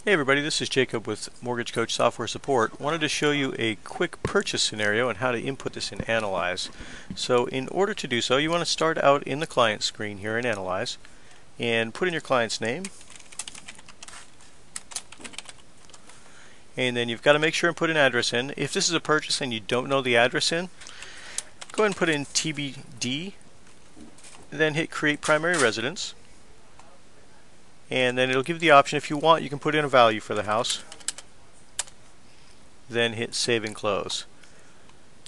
Hey everybody, this is Jacob with Mortgage Coach Software Support. Wanted to show you a quick purchase scenario and how to input this in Analyze. So in order to do so, you want to start out in the client screen here in Analyze and put in your client's name. And then you've got to make sure and put an address in. If this is a purchase and you don't know the address in, go ahead and put in TBD, then hit Create Primary Residence. And then it'll give you the option, if you want, you can put in a value for the house. Then hit Save and Close.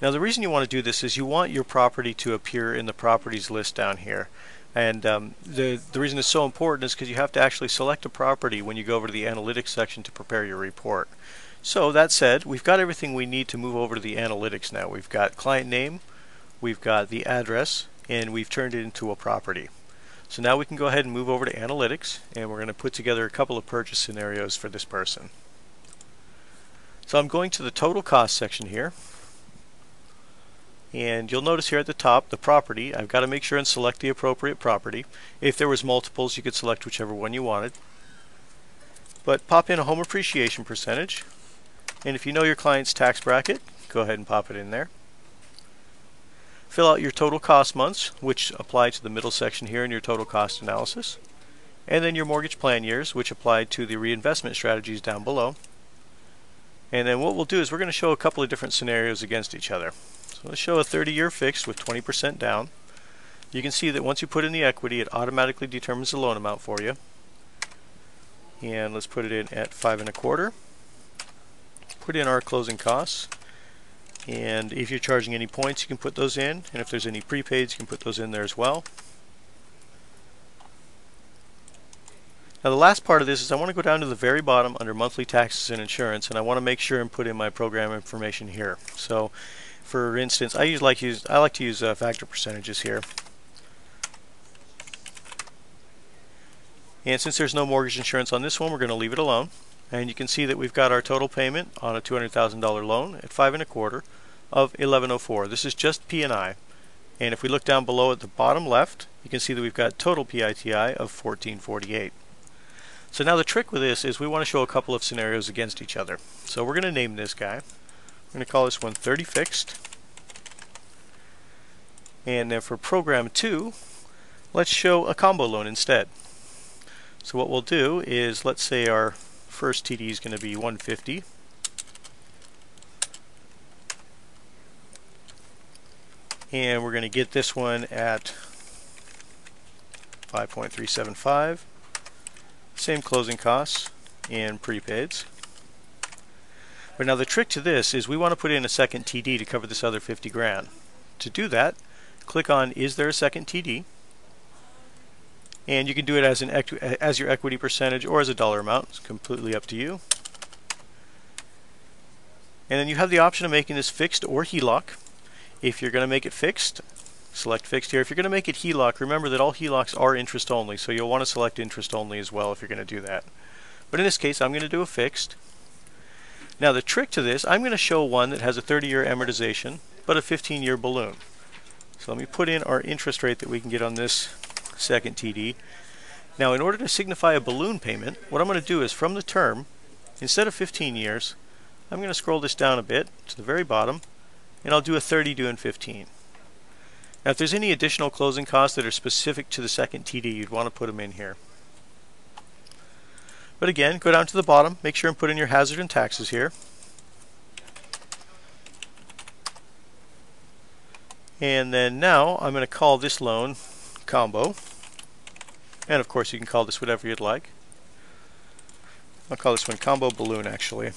Now the reason you want to do this is you want your property to appear in the properties list down here. And the reason it's so important is because you have to actually select a property when you go over to the Analytics section to prepare your report. So that said, we've got everything we need to move over to the Analytics now. We've got client name, we've got the address, and we've turned it into a property. So now we can go ahead and move over to Analytics, and we're going to put together a couple of purchase scenarios for this person. So I'm going to the total cost section here, and you'll notice here at the top the property. I've got to make sure and select the appropriate property. If there was multiples, you could select whichever one you wanted. But pop in a home appreciation percentage, and if you know your client's tax bracket, go ahead and pop it in there. Fill out your total cost months, which apply to the middle section here in your total cost analysis, and then your mortgage plan years, which apply to the reinvestment strategies down below. And then what we'll do is we're going to show a couple of different scenarios against each other. So let's show a 30-year fixed with 20% down. You can see that once you put in the equity, it automatically determines the loan amount for you. And let's put it in at 5 1/4. Put in our closing costs. And if you're charging any points, you can put those in, and if there's any prepaids, you can put those in there as well. Now the last part of this is I want to go down to the very bottom under monthly taxes and insurance, and I want to make sure and put in my program information here. So for instance, I like to use factor percentages here. And since there's no mortgage insurance on this one, we're going to leave it alone. And you can see that we've got our total payment on a $200,000 loan at 5 1/4 of $1,104. This is just P&I. And if we look down below at the bottom left, you can see that we've got total PITI of $1,448. So now the trick with this is we want to show a couple of scenarios against each other. So we're going to name this guy. We're going to call this one 30 fixed. And then for program 2, let's show a combo loan instead. So what we'll do is, let's say our first TD is going to be 150. And we're going to get this one at 5.375. Same closing costs and prepaids. But now the trick to this is we want to put in a second TD to cover this other 50 grand. To do that, click on Is there a second TD? And you can do it as your equity percentage or as a dollar amount. It's completely up to you. And then you have the option of making this fixed or HELOC. If you're going to make it fixed, select fixed here. If you're going to make it HELOC, remember that all HELOCs are interest only, so you'll want to select interest only as well if you're going to do that. But in this case, I'm going to do a fixed. Now the trick to this, I'm going to show one that has a 30-year amortization, but a 15-year balloon. So let me put in our interest rate that we can get on this second TD. Now in order to signify a balloon payment, what I'm going to do is from the term, instead of 15 years, I'm going to scroll this down a bit to the very bottom, and I'll do a 30 due in 15. Now if there's any additional closing costs that are specific to the second TD, you'd want to put them in here. But again, go down to the bottom, make sure and put in your hazard and taxes here. And then now I'm going to call this loan combo, and of course you can call this whatever you'd like. I'll call this one combo balloon actually.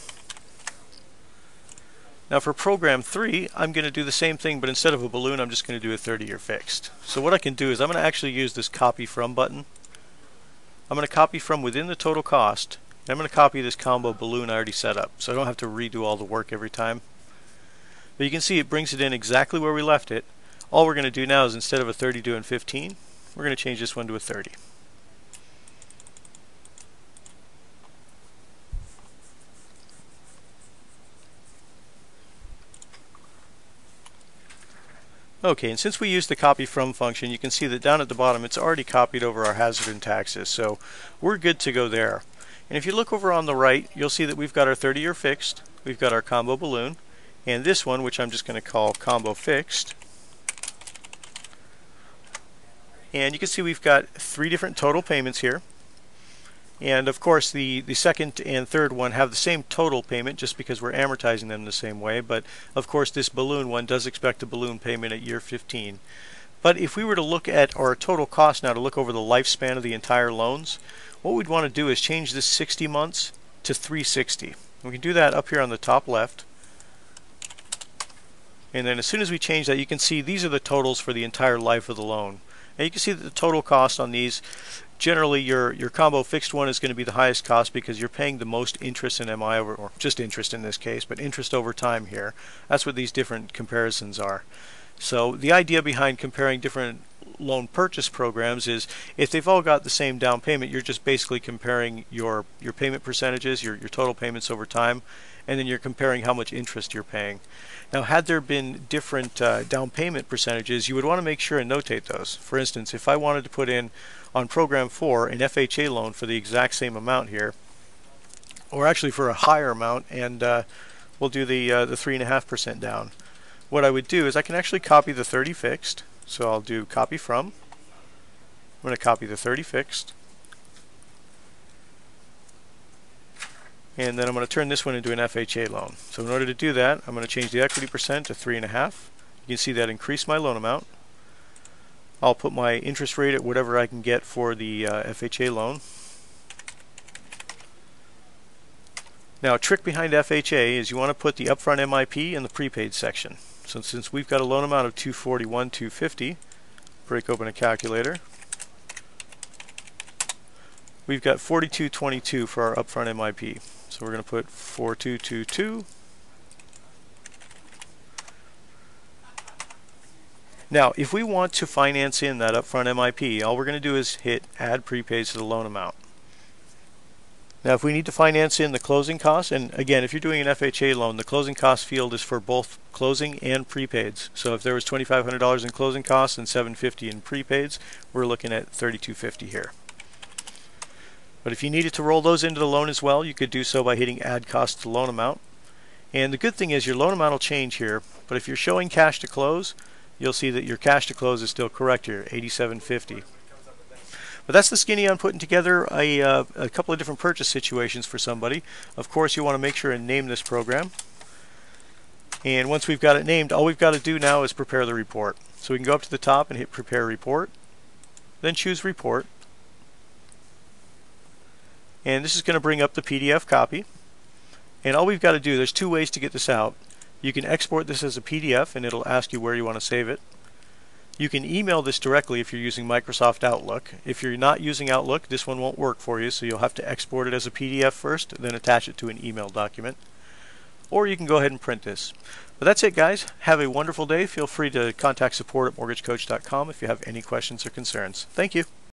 Now for program 3, I'm going to do the same thing, but instead of a balloon I'm just going to do a 30-year fixed. So what I can do is I'm going to actually use this copy from button. I'm going to copy from within the total cost, and I'm going to copy this combo balloon I already set up, so I don't have to redo all the work every time. But you can see it brings it in exactly where we left it. All we're going to do now is instead of a 30 due in 15, we're going to change this one to a 30. Okay, and since we used the copy from function, you can see that down at the bottom it's already copied over our hazard and taxes, so we're good to go there. And if you look over on the right, you'll see that we've got our 30-year fixed, we've got our combo balloon, and this one, which I'm just going to call combo fixed. And you can see we've got 3 different total payments here. And of course the second and third one have the same total payment just because we're amortizing them the same way, but of course this balloon one does expect a balloon payment at year 15. But if we were to look at our total cost now to look over the lifespan of the entire loans, what we'd want to do is change this 60 months to 360. We can do that up here on the top left. And then as soon as we change that, you can see these are the totals for the entire life of the loan. And you can see that the total cost on these, generally your combo fixed one is going to be the highest cost because you're paying the most interest in MI over, or just interest in this case, but interest over time here. That's what these different comparisons are. So the idea behind comparing different loan purchase programs is if they've all got the same down payment, you're just basically comparing your payment percentages, your total payments over time, and then you're comparing how much interest you're paying. Now, had there been different down payment percentages, you would want to make sure and notate those. For instance, if I wanted to put in on program 4 an FHA loan for the exact same amount here, or actually for a higher amount, and we'll do the 3.5% down. What I would do is I can actually copy the 30 fixed. So I'll do copy from. I'm going to copy the 30 fixed. And then I'm going to turn this one into an FHA loan. So in order to do that, I'm going to change the equity percent to 3.5. You can see that increased my loan amount. I'll put my interest rate at whatever I can get for the FHA loan. Now, a trick behind FHA is you want to put the upfront MIP in the prepaid section. So since we've got a loan amount of $241,250, break open a calculator. We've got $42.22 for our upfront MIP. So we're going to put 4222. Now, if we want to finance in that upfront MIP, all we're going to do is hit Add Prepaids to the loan amount. Now, if we need to finance in the closing costs, and again, if you're doing an FHA loan, the closing cost field is for both closing and prepaids. So if there was $2,500 in closing costs and $750 in prepaids, we're looking at $3,250 here. But if you needed to roll those into the loan as well, you could do so by hitting Add Cost to Loan Amount. And the good thing is your loan amount will change here, but if you're showing cash to close, you'll see that your cash to close is still correct here, $87.50. But that's the skinny on putting together a couple of different purchase situations for somebody. Of course, you want to make sure and name this program. And once we've got it named, all we've got to do now is prepare the report. So we can go up to the top and hit Prepare Report, then choose Report. And this is going to bring up the PDF copy. And all we've got to do, there's 2 ways to get this out. You can export this as a PDF and it'll ask you where you want to save it. You can email this directly if you're using Microsoft Outlook. If you're not using Outlook, this one won't work for you, so you'll have to export it as a PDF first, then attach it to an email document. Or you can go ahead and print this. But that's it, guys. Have a wonderful day. Feel free to contact support@mortgagecoach.com if you have any questions or concerns. Thank you.